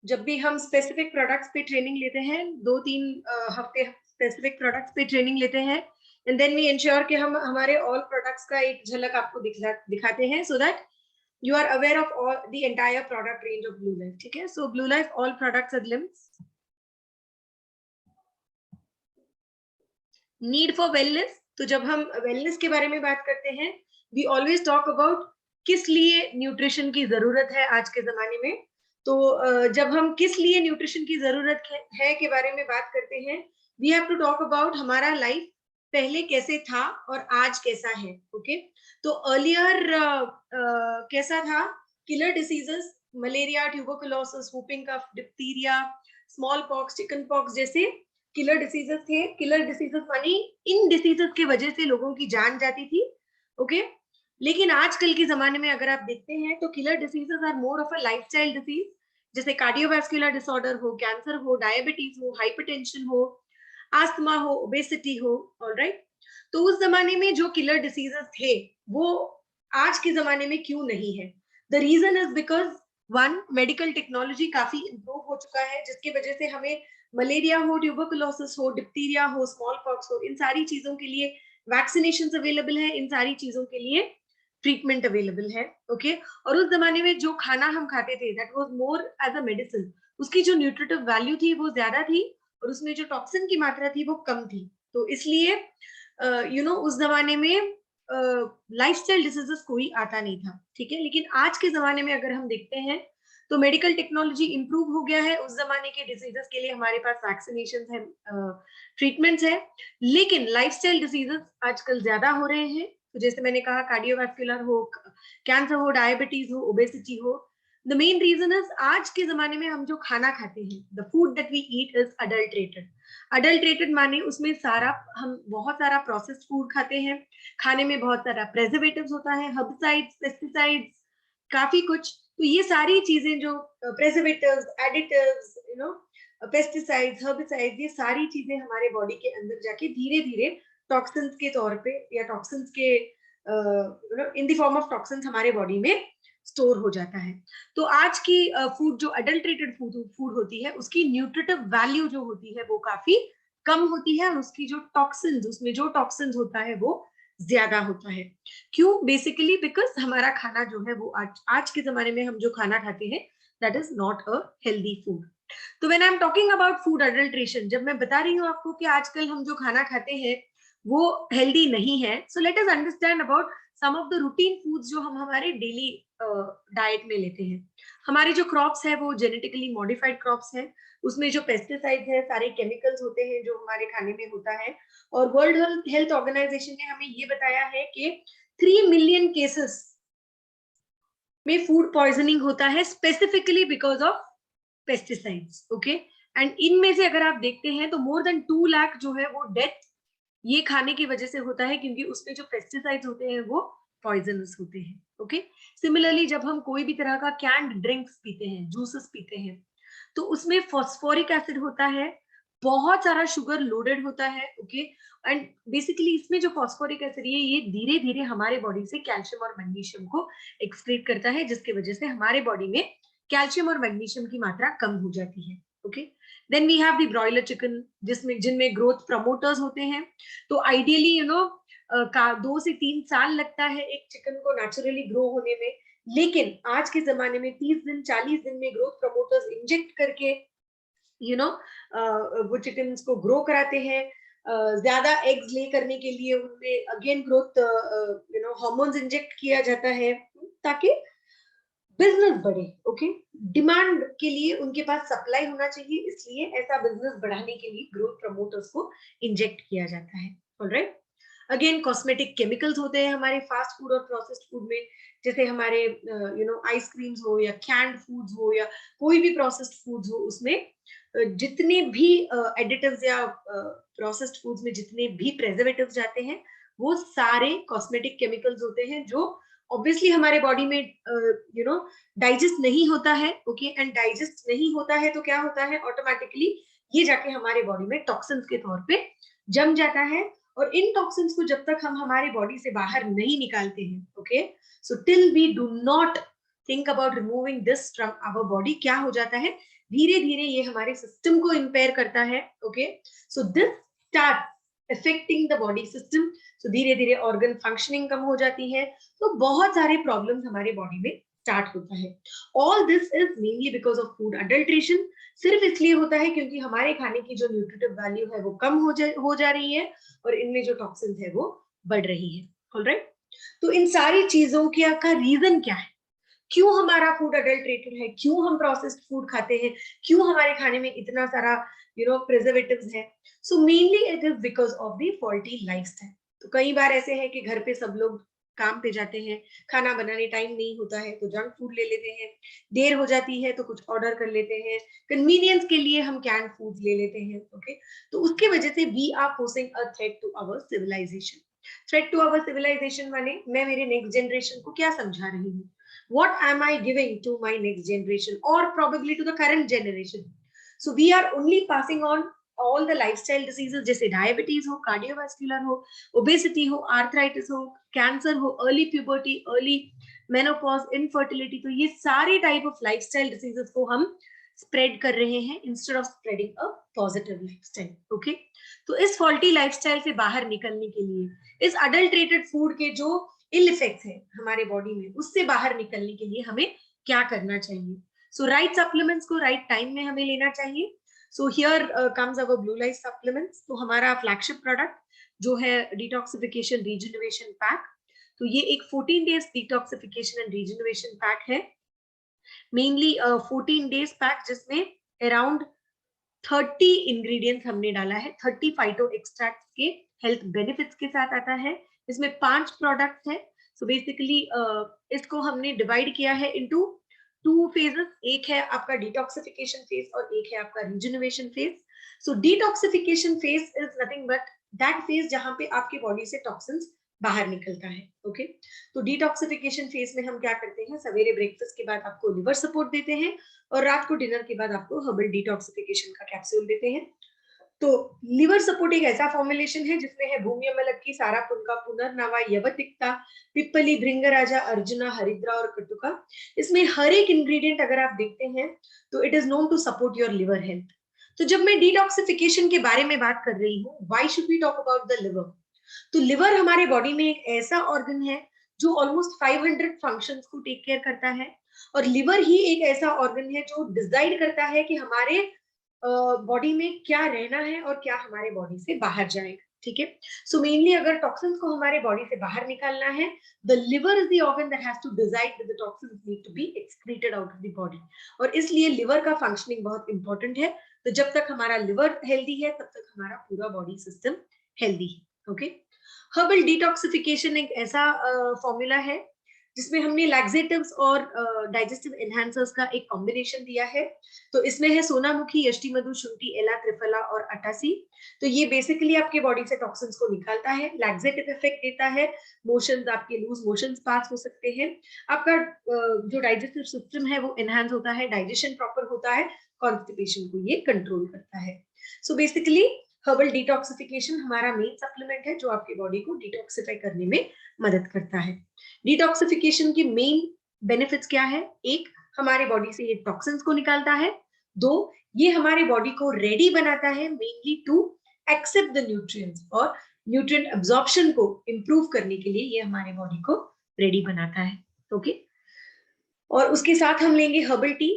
जब भी हम स्पेसिफिक प्रोडक्ट्स पे ट्रेनिंग लेते हैं, 2-3 हफ्ते स्पेसिफिक प्रोडक्ट्स पे ट्रेनिंग लेते हैं, एंड देन वी इंश्योर कि हम हमारे ऑल प्रोडक्ट्स का एक झलक आपको दिखाते हैं, so that you are aware of all the entire product range of Blue Life. ठीक है, so Blue Life all products are glimpse. Need for wellness, तो जब हम wellness के बारे में बात करते हैं, we always talk about किस लिए न्यूट्रिशन की जरूरत है आज के जमाने में. तो जब हम किस लिए न्यूट्रिशन की जरूरत है के बारे में बात करते हैं, we have to talk about हमारा लाइफ पहले कैसे था और आज कैसा है. ओके, तो अर्लियर कैसा था? Killer diseases, malaria, tuberculosis, whooping cough, diphtheria, small pox, chicken pox जैसे किलर डिसीजेस थे. किलर डिसीजेस मानी इन डिसीजेस की वजह से लोगों की जान जाती थी. ओके, लेकिन आजकल के जमाने में अगर आप देखते हैं तो killer diseases are more of a lifestyle disease, जैसे कार्डियोवैस्कुलर डिसऑर्डर हो, कैंसर हो, डायबिटीज हो, हाइपरटेंशन हो, आस्थमा हो, ओबेसिटी हो. ऑलराइट, तो उस जमाने में जो किलर डिसीजेस थे वो आज के जमाने में क्यों नहीं है? The reason is because one, medical technology काफी इंप्रूव हो चुका है, जिसकी वजह से हमें मलेरिया हो, ट्यूबरकुलोसिस हो, डिप्थीरिया हो, स्मॉल पॉक्स हो, इन सारी चीजों के लिए वैक्सीनेशन अवेलेबल है, इन सारी चीजों के लिए ट्रीटमेंट अवेलेबल है. ओके, और उस जमाने में जो खाना हम खाते थे that was more as a medicine, उसकी जो न्यूट्रिटिव वैल्यू थी वो ज्यादा थी और उसमें जो टॉक्सिन की मात्रा थी वो कम थी. तो इसलिए उस जमाने में लाइफस्टाइल डिसीजेस कोई आता नहीं था. ठीक है, लेकिन आज के जमाने में अगर हम देखते हैं तो मेडिकल टेक्नोलॉजी इंप्रूव हो गया है. उस जमाने के डिजीजेस के लिए हमारे पास वैक्सीनेशन है, ट्रीटमेंट्स है, लेकिन लाइफस्टाइल डिजीजेस आजकल ज्यादा हो रहे हैं. तो जैसे मैंने कहा, कार्डियोवैस्कुलर हो, कैंसर हो, डायबिटीज हो, ओबेसिटी हो. द मेन रीजन इज आज के जमाने में हम जो खाना खाते हैं, the food that we eat is adulterated. Adulterated माने उसमें सारा, हम बहुत सारा प्रोसेस्ड फूड खाते हैं, खाने में बहुत सारा प्रेजर्वेटिव्स होता है, हर्बिसाइड्स, पेस्टिसाइड्स, काफी कुछ. तो ये सारी चीजें जो प्रेजर्वेटिव्स, एडिटिव्स, पेस्टिसाइड्स, हर्बिसाइड्स, ये सारी चीजें हमारे बॉडी के अंदर जाके धीरे धीरे टॉक्सिन्स के तौर पे या टॉक्सिन्स के इन द फॉर्म ऑफ टॉक्सिन्स हमारे बॉडी में स्टोर हो जाता है. तो आज की फूड जो अडल्ट्रेटेड फूड होती है, उसकी न्यूट्रिटिव वैल्यू जो होती है वो काफी कम होती है और उसकी जो टॉक्सिन्स, उसमें जो टॉक्सिन्स होता है वो ज्यादा होता है. क्यों? बेसिकली बिकॉज हमारा खाना जो है वो आज के जमाने में हम जो खाना खाते हैं that is not a healthy food. तो when I am talking about food adulteration, जब मैं बता रही हूँ आपको कि आजकल हम जो खाना खाते हैं वो हेल्दी नहीं है, so let us understand about some of the routine foods जो हम हमारे डेली डाइट में लेते हैं. हमारे जो क्रॉप्स है वो जेनेटिकली मॉडिफाइड क्रॉप्स हैं, उसमें जो पेस्टिसाइड्स है, सारे केमिकल्स होते हैं जो हमारे खाने में होता है. और वर्ल्ड हेल्थ ऑर्गेनाइजेशन ने हमें ये बताया है कि 3 मिलियन केसेस में फूड पॉइजनिंग होता है specifically because of pesticides. Okay, and इनमें से अगर आप देखते हैं तो मोर देन 2 लाख जो है वो डेथ ये खाने की वजह से होता है, क्योंकि उसमें जो पेस्टिसाइड्स होते हैं वो पॉइजनस होते हैं. ओके, सिमिलरली जब हम कोई भी तरह का कैंड ड्रिंक्स पीते हैं, जूसेस पीते हैं, तो उसमें फॉस्फोरिक एसिड होता है, बहुत सारा शुगर लोडेड होता है. ओके, एंड बेसिकली इसमें जो फॉस्फोरिक एसिड है ये धीरे धीरे हमारे बॉडी से कैल्शियम और मैग्नीशियम को एक्सक्रीट करता है, जिसकी वजह से हमारे बॉडी में कैल्शियम और मैग्नीशियम की मात्रा कम हो जाती है. Okay, then we have the broiler chicken, जिनमें ग्रोथ प्रमोटर्स होते हैं. तो आइडियली का 2 से 3 साल लगता है एक चिकन को नेचुरली ग्रो होने में, लेकिन आज के जमाने में 30 दिन 40 दिन में ग्रोथ प्रमोटर्स इंजेक्ट करके वो चिकन को ग्रो कराते हैं. ज्यादा एग्स ले करने के लिए उनमें अगेन ग्रोथ हार्मोन्स इंजेक्ट किया जाता है ताकि बिजनेस बढ़े. ओके, डिमांड के लिए उनके पास सप्लाई होना चाहिए, इसलिए ऐसा बिजनेस बढ़ाने के लिए ग्रोथ प्रमोटर्स को इंजेक्ट किया जाता है. ऑलराइट, अगेन कॉस्मेटिक केमिकल्स होते हैं हमारे फास्ट फूड और प्रोसेस्ड फूड में, जैसे हमारे आइसक्रीम्स हो या कैंड फूड्स हो या कोई भी प्रोसेस्ड फूड्स हो, उसमें जितने भी एडिटिव्स या प्रोसेस्ड फूड्स में जितने भी प्रेजर्वेटिव्स जाते हैं वो सारे कॉस्मेटिक केमिकल्स होते हैं, जो ऑब्वियसली हमारे बॉडी में डाइजेस्ट नहीं होता है. ओके, एंड डाइजेस्ट नहीं होता है तो क्या होता है, ऑटोमेटिकली ये जाके हमारे बॉडी में टॉक्सिन्स के तौर पे जम जाता है. और इन टॉक्सिन्स को जब तक हम हमारे बॉडी से बाहर नहीं निकालते हैं, okay, so till we do not think about removing this from our body, क्या हो जाता है, धीरे धीरे ये हमारे सिस्टम को इम्पेयर करता है. Okay, so this start affecting the body system. So धीरे धीरे ऑर्गन फंक्शनिंग कम हो जाती है, तो बहुत सारे प्रॉब्लम्स हमारे बॉडी में स्टार्ट होता है. All this is mainly because of food adulteration. सिर्फ इसलिए होता है क्योंकि हमारे खाने की जो न्यूट्रिटिव वैल्यू है वो कम हो जा रही है और इनमें जो टॉक्सिन्स है वो बढ़ रही है. ऑलराइट, तो इन सारी चीजों का रीजन क्या है, क्यों हमारा फूड अडल्ट्रेटेड है, क्यों हम प्रोसेस्ड फूड खाते हैं, क्यों हमारे खाने में इतना सारा प्रिजर्वेटिव्स है. So mainly it is because of the faulty lifestyle. तो कई बार ऐसे है कि घर पे सब लोग काम पे जाते हैं, खाना बनाने टाइम नहीं होता है तो जंक फूड ले लेते हैं, देर हो जाती है तो कुछ ऑर्डर कर लेते हैं, कन्वीनियंस के लिए हम कैंड फूड्स ले लेते हैं. ओके, तो उसके वजह से we are posing a threat to our civilisation. Threat to our civilisation माने मैं मेरे नेक्स्ट जनरेशन को क्या समझा रही हूँ, what am I giving to my next generation or probably to the current generation. So we are only passing on all the lifestyle diseases जैसे diabetes हो, cardiovascular हो, obesity हो, arthritis हो, cancer हो, early puberty, early menopause, infertility. तो ये सारे type of lifestyle diseases को हम spread कर रहे हैं instead of spreading a positive lifestyle. Okay, तो इस faulty lifestyle से बाहर निकलने के लिए, इस adulterated food के जो इल इफेक्ट्स है हमारे बॉडी में, उससे बाहर निकलने के लिए हमें क्या करना चाहिए. सो राइट सप्लीमेंट्स को राइट टाइम में हमें लेना चाहिए. So here comes our blue life supplements. तो हमारा फ्लैगशिप प्रोडक्ट जो है डिटॉक्सिफिकेशन रीजनरेशन पैक. तो ये एक 14 days detoxification and regeneration pack है, मेनली 14 डेज पैक जिसमें अराउंड 30 इंग्रेडिएंट्स हमने डाला है, 30 फाइटो एक्सट्रैक्ट्स के हेल्थ बेनिफिट्स के साथ आता है. इसमें 5 प्रोडक्ट्स है. सो बेसिकली इसको हमने डिवाइड किया है इनटू 2 फेजेस. एक है आपका डिटॉक्सिफिकेशन फेज और एक है आपका रिजुनोवेशन phase. So detoxification phase is nothing but that phase जहां पे आपके बॉडी से टॉक्सिन्स बाहर निकलता है. ओके, तो डिटॉक्सिफिकेशन फेज में हम क्या करते हैं, सवेरे ब्रेकफास्ट के बाद आपको लिवर सपोर्ट देते हैं और रात को डिनर के बाद आपको हर्बल डिटॉक्सिफिकेशन का कैप्सूल देते हैं. तो लिवर सपोर्ट एक ऐसा फॉर्मुलेशन है जिसमें है भूम्यमलक्की, सारापुनका, पुनर्नवा, यवतिक्ता, पिप्पली, भृंगराजा, अर्जुना, हरिद्रा और कटुका. इसमें हर एक इंग्रेडिएंट अगर आप देखते हैं तो it is known to support your liver health. तो जब मैं डिटॉक्सिफिकेशन के बारे में बात कर रही हूँ, why should we talk about the liver. तो लिवर हमारे बॉडी में एक ऐसा ऑर्गन है जो ऑलमोस्ट 500 फंक्शंस को टेक केयर करता है, और लिवर ही एक ऐसा ऑर्गन है जो डिसाइड करता है कि हमारे बॉडी में क्या रहना है और क्या हमारे बॉडी से बाहर जाएगा. ठीक है, सो मेनली अगर टॉक्सिन्स को हमारे बॉडी से बाहर निकालना है, the liver is the organ that has to decide that the toxins need to be excreted out of the body. और इसलिए लिवर का फंक्शनिंग बहुत इंपॉर्टेंट है. तो जब तक हमारा लिवर हेल्दी है तब तक हमारा पूरा बॉडी सिस्टम हेल्दी है. ओके, हर्बल डिटॉक्सिफिकेशन एक ऐसा फॉर्मूला है जिसमें हमने लैक्सेटिव्स और डाइजेस्टिव एनहांसर्स का एक कॉम्बिनेशन दिया है. तो इसमें है सोनामुखी, यष्टिमधु, शुंठी, एला, त्रिफला और अटासी. तो ये बेसिकली आपके बॉडी से टॉक्सिन्स को निकालता है, लैक्सेटिव इफेक्ट देता है, मोशंस आपके लूज मोशंस पास हो सकते हैं, आपका जो डाइजेस्टिव सिस्टम है वो एनहांस होता है, डाइजेशन प्रॉपर होता है, कॉन्स्टिपेशन को ये कंट्रोल करता है. सो बेसिकली हर्बल डिटॉक्सिफिकेशन हमारा मेन सप्लीमेंट है जो आपके बॉडी को डिटॉक्सिफाई करने में मदद करता है. डिटॉक्सिफिकेशन की मेन बेनिफिट्स क्या है, एक, हमारे बॉडी से ये टॉक्सिन्स को निकालता है. 2, ये हमारे बॉडी को रेडी बनाता है mainly to accept the nutrients, और न्यूट्रिएंट एब्जॉर्प्शन को इंप्रूव करने के लिए ये हमारे बॉडी को रेडी बनाता है. ओके, और उसके साथ हम लेंगे herbal tea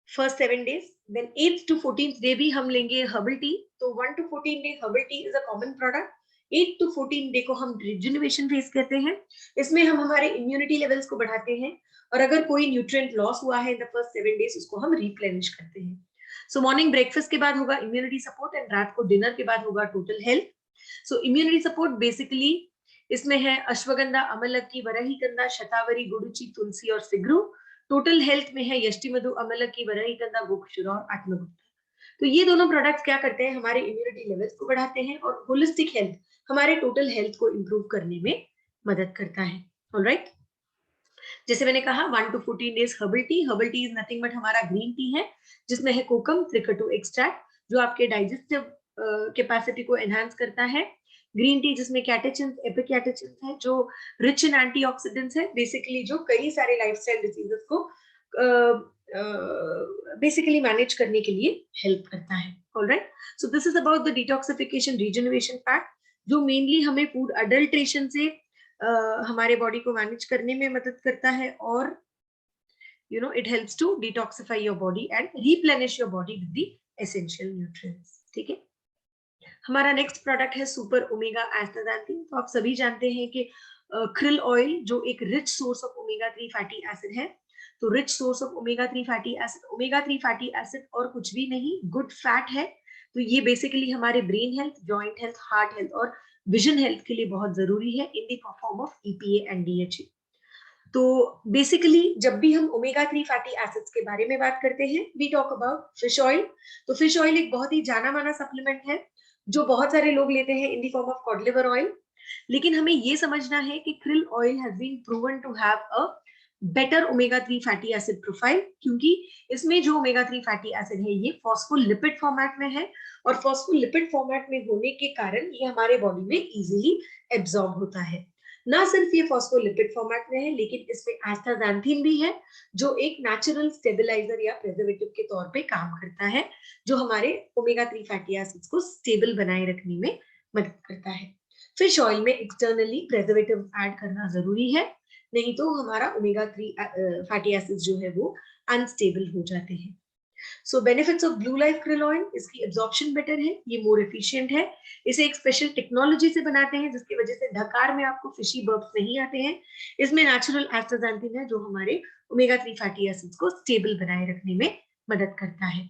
first 7 days, then 8th to 14th day भी हम लेंगे हर्बल टी. तो 1 to 14 day herbal tea is a common product. 8 to 14 day को हम रिजुनोवेशन फेज कहते हैं. इसमें हम हमारे इम्यूनिटी लेवल्स को बढ़ाते हैं, और अगर कोई न्यूट्रिएंट लॉस हुआ है इन द फर्स्ट 7 days उसको हम रिप्लेनिश करते हैं. सो मॉर्निंग ब्रेकफास्ट के बाद होगा इम्यूनिटी सपोर्ट एंड रात को डिनर के बाद होगा टोटल हेल्थ. सो इम्यूनिटी सपोर्ट बेसिकली इसमें है अश्वगंधा, अमलक्की, वरहीगंधा, शतावरी, गुडुचि, तुलसी और सिगरू. टोटल हेल्थ में है यष्टिमधु, अमलक्की, वरहीगंधा, गोक्षुरा और आत्मगुप्ता. तो ये दोनों प्रोडक्ट्स क्या करते हैं, हमारे इम्यूनिटी लेवल्स को बढ़ाते हैं और होलिस्टिक हेल्थ, हमारे टोटल हेल्थ को इंप्रूव करने में मदद करता है. ऑलराइट, जैसे मैंने कहा 1 to 14 days herbal tea. Herbal tea is nothing but हमारा ग्रीन टी है जिसमें है कोकम, त्रिकटु एक्सट्रैक्ट जो आपके डाइजेस्टिव कैपेसिटी को एनहांस करता है. ग्रीन टी जिसमें कैटेचिन्स, एपिकैटेचिन्स है, जो रिच इन एंटीऑक्सीडेंट्स है, बेसिकली जो कई सारे लाइफस्टाइल डिजीजेस को बेसिकली मैनेज करने के लिए हेल्प करता है। Alright, so this is about the detoxification regeneration part, जो मेनली हमें फूड अडल्ट्रेशन से हमारे बॉडी को मैनेज करने में मदद करता है, और it helps to detoxify your body and replenish your body with the essential nutrients. ठीक है, हमारा नेक्स्ट प्रोडक्ट है सुपर ओमेगा एस्टाग्लैंडिन। तो आप सभी जानते हैं कि krill ऑयल जो एक rich source of omega 3 fatty acid है, तो rich source of omega 3 fatty acid, omega 3 fatty acid और कुछ भी नहीं, गुड फैट है। तो ये बेसिकली हमारे brain health, joint health, heart health और विजन हेल्थ के लिए बहुत जरूरी है इन the form of EPA and DHA। तो बेसिकली जब भी हम ओमेगा 3 फैटी एसिड्स के बारे में बात करते हैं, we talk about fish oil. तो फिश ऑयल एक बहुत ही जाना माना सप्लीमेंट है जो बहुत सारे लोग लेते हैं in the form of cod liver oil, लेकिन हमें ये समझना है कि krill oil has been proven to have a better omega 3 fatty acid profile, क्योंकि इसमें जो ओमेगा 3 फैटी एसिड है ये फॉस्फोलिपिड फॉर्मेट में है, और फॉस्फोलिपिड फॉर्मेट में होने के कारण ये हमारे बॉडी में इजीली एब्जॉर्ब होता है। ना सिर्फ ये फॉस्फोलिपिड फॉर्मेट में है, लेकिन इसमें एस्टाग्लैंडिन भी है जो एक नेचुरल स्टेबलाइजर या प्रिजर्वेटिव के तौर पे काम करता है, जो हमारे ओमेगा 3 फैटी एसिड्स को स्टेबल बनाए रखने में मदद करता है। फिश ऑयल में एक्सटर्नली प्रिजर्वेटिव ऐड करना जरूरी है, नहीं तो हमारा ओमेगा 3 फैटी एसिड्स जो है वो अनस्टेबल हो जाते हैं। सो benefits of blue life krill oil, इसकी एब्जॉर्प्शन बेटर है, ये मोर एफिशिएंट है, इसे एक स्पेशल टेक्नोलॉजी से बनाते हैं जिसकी वजह से ढकार में आपको फिशी बर्ब्स नहीं आते हैं। इसमें नेचुरल एस्टाग्लैंडिन है जो हमारे ओमेगा 3 फैटी एसिड्स को स्टेबल बनाए रखने में मदद करता है।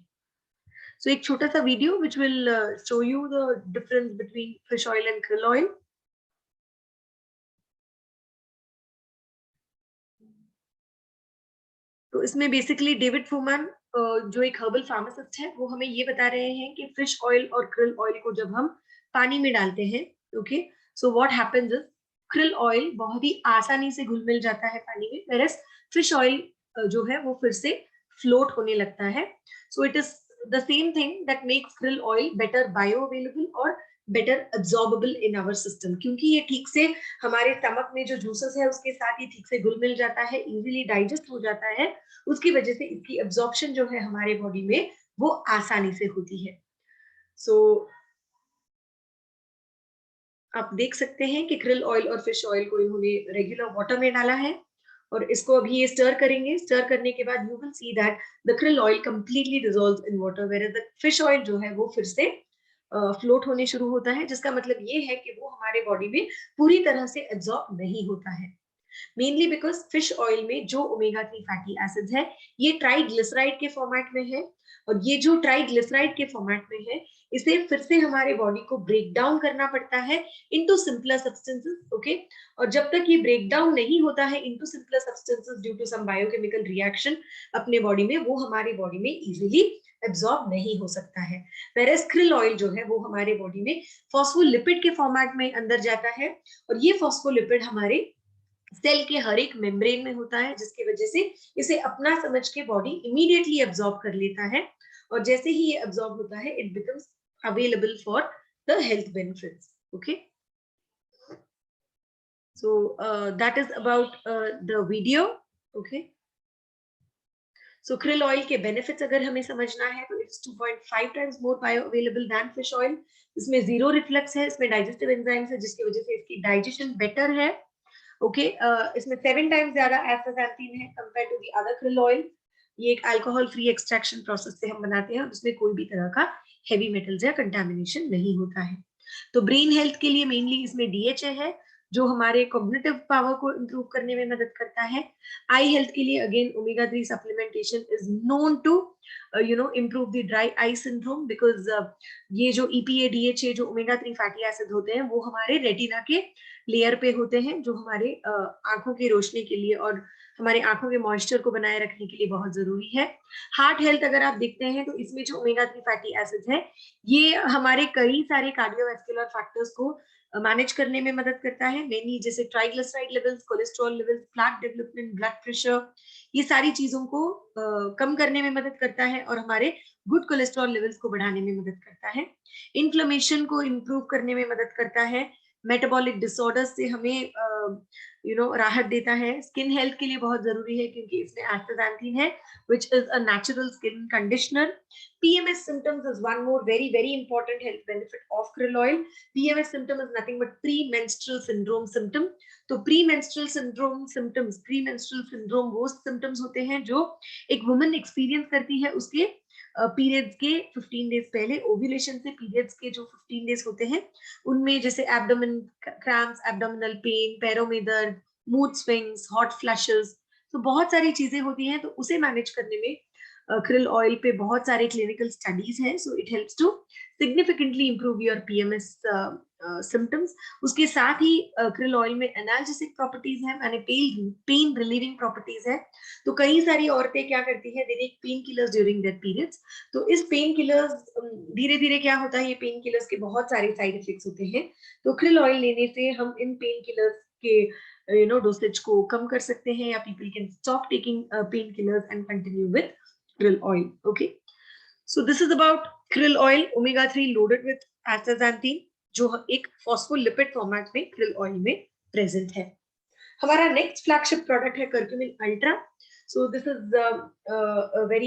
सो एक छोटा सा video which will show you the difference between fish oil and krill oil. तो इसमें बेसिकली डेविड फूमैन जो एक हर्बल फार्मासिस्ट है, वो हमें ये बता रहे हैं कि फिश ऑयल और krill ऑयल को जब हम पानी में डालते हैं, okay, so what happens is krill oil बहुत ही आसानी से घुल मिल जाता है पानी में, वेयरएज फिश ऑयल जो है वो फिर से फ्लोट होने लगता है। सो it is the same thing that makes krill oil better bio available और बेटर अब्सॉर्बेबल इन आवर सिस्टम, क्योंकि ये ठीक से हमारे स्टमक में जो जूसेस है उसके साथ ही ठीक से घुल मिल जाता है, इजीली डाइजेस्ट हो जाता है, उसकी वजह से इसकी एब्जॉर्प्शन जो है हमारे बॉडी में वो आसानी से होती है। सो आप देख सकते हैं कि krill ऑयल और फिश ऑयल को इन्होंने रेगुलर वाटर में डाला है, और इसको अभी ये स्टर करेंगे। स्टर करने के बाद you will see that the krill oil completely dissolves in water, where the fish oil जो है वो फिर से फ्लोट होने शुरू होता है, जिसका मतलब ये है कि वो हमारे बॉडी में पूरी तरह से एब्जॉर्ब नहीं होता है, मेनली बिकॉज फिश ऑयल में जो ओमेगा 3 फैटी एसिड्स है ये ट्राइग्लिसराइड के फॉर्मेट में है, और ये जो ट्राइग्लिसराइड के फॉर्मेट में है इसे फिर से हमारे बॉडी को ब्रेक डाउन करना पड़ता है इनटू सिंपलर सब्सटेंसेस, ओके, और जब तक ये ब्रेक डाउन नहीं होता है into simpler substances due to some biochemical reaction अपने बॉडी में, वो हमारी बॉडी में इजीली एब्जॉर्ब नहीं हो सकता है। वेयरएज krill ऑयल जो है वो हमारे बॉडी में फॉस्फोलिपिड के फॉर्मेट में अंदर जाता है, और ये फॉस्फोलिपिड हमारे सेल के हर एक मेम्ब्रेन में होता है, जिसकी वजह से इसे अपना समझ के बॉडी इमीडिएटली एब्जॉर्ब कर लेता है, और जैसे ही ये एब्जॉर्ब होता है it becomes available for the health benefits, okay. So that is about the video, okay. So krill oil के बेनिफिट्स अगर हमें समझना है तो it's 2.5 times more bio available than fish oil. इसमें जीरो रिफ्लक्स है, इसमें डाइजेस्टिव एंजाइम्स है जिसकी वजह से इसकी डाइजेशन बेटर है, ओके। इसमें 7 टाइम्स ज्यादा एस्टाग्लैंडिन है compare to the other krill oil. ये एक अल्कोहल फ्री एक्सट्रैक्शन प्रोसेस से हम बनाते हैं और उसमें कोई भी तरह का हेवी मेटल्स या कंटामिनेशन नहीं होता है। तो ब्रेन हेल्थ के लिए मेनली इसमें DHA है जो हमारे कॉग्निटिव पावर को इंप्रूव करने में मदद करता है। आई हेल्थ के लिए again omega 3 supplementation is known to improve the dry eye syndrome because ये जो EPA DHA जो ओमेगा 3 फैटी एसिड होते हैं वो हमारे रेटिना के लेयर पे होते हैं, जो हमारे आंखों की रोशनी के लिए और हमारे आंखों के मॉइस्चर को बनाए रखने के लिए बहुत जरूरी है। हार्ट हेल्थ अगर आप देखते हैं तो इसमें जो ओमेगा 3 फैटी एसिड है ये हमारे कई सारे कार्डियोवैस्कुलर फैक्टर्स को मैनेज करने में मदद करता है, मेनली जैसे triglyceride levels, cholesterol levels, plaque development, blood pressure, ये सारी चीजों को कम करने में मदद करता है और हमारे गुड कोलेस्ट्रॉल लेवल्स को बढ़ाने में मदद करता है। इन्फ्लेमेशन को इम्प्रूव करने में मदद करता है, मेटाबॉलिक डिसऑर्डर्स से हमें राहत देता है। स्किन हेल्थ के लिए बहुत जरूरी है क्योंकि इसमें एस्टाक्सांथिन है which is a natural skin conditioner. PMS symptoms is one more very important health benefit of krill oil. PMS symptom is nothing but premenstrual syndrome symptom. तो premenstrual syndrome वो symptoms होते हैं जो एक वुमन एक्सपीरियंस करती है उसके periods के 15 डेज पहले, ओव्यूलेशन से पीरियड्स के जो 15 डेज होते हैं उनमें, जैसे एब्डोमेन क्रैम्प्स, एब्डोमिनल पेन, पैरों में दर्द, मूड स्विंग्स, हॉट फ्लैशेस, तो बहुत सारी चीजें होती हैं। तो उसे मैनेज करने में krill ऑयल पे बहुत सारे क्लिनिकल स्टडीज हैं, so it helps to significantly improve your PMS symptoms. उसके साथ ही krill ऑयल में एनाल्जेसिक प्रॉपर्टीज है, माने पेन रिलीविंग प्रॉपर्टीज है। तो कई सारी औरतें क्या करती है, they take pain killers during their periods. तो इस पेन किलर्स धीरे धीरे क्या होता है, ये पेन किलर्स के बहुत सारे साइड इफेक्ट्स होते हैं। तो krill ऑयल लेने से हम इन पेन किलर्स के डोसेज को कम कर सकते हैं, या people can stop taking pain killers and continue with krill oil. Okay, so this is about krill oil, omega 3 loaded with astaxanthin, जो एक फॉस्फोलिपिड फॉर्मेट में krill oil में प्रेजेंट है। हमारा नेक्स्ट फ्लैगशिप प्रोडक्ट है curcumin ultra. So this is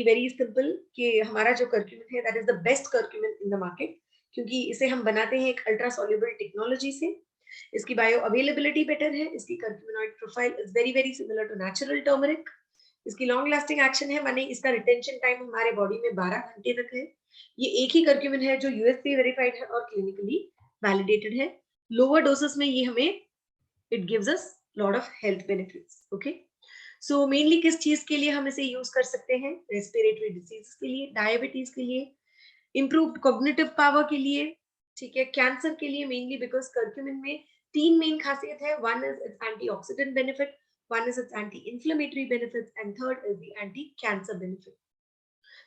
very simple कि हमारा जो कर्क्यूमिन है that is the best curcumin in the market, क्योंकि इसे हम बनाते हैं एक अल्ट्रा सॉल्युबल टेक्नोलॉजी से। इसकी बायो अवेलेबिलिटी बेटर है, इसकी curcuminoid profile is very similar to natural turmeric. इसकी लॉन्ग लास्टिंग एक्शन है, माने इसका रिटेंशन टाइम हमारे बॉडी में 12 घंटे तक है। ये एक ही कर्क्यूमिन है जो यूएसपी वेरीफाइड है और क्लिनिकली वैलिडेटेड है। लोअर डोसेस में ये हमें it gives us lot of health benefits. Okay, so mainly किस चीज के लिए हम इसे यूज कर सकते हैं, रेस्पिरेटरी डिजीज के लिए, डायबिटीज के लिए, इंप्रूव्ड कॉग्निटिव पावर के लिए, ठीक है, कैंसर के लिए, मेनली बिकॉज कर्क्यूमिन में 3 मेन खासियत है। One is it's antioxidant benefit, one is its anti-inflammatory benefits, and third is the anti-cancer benefit.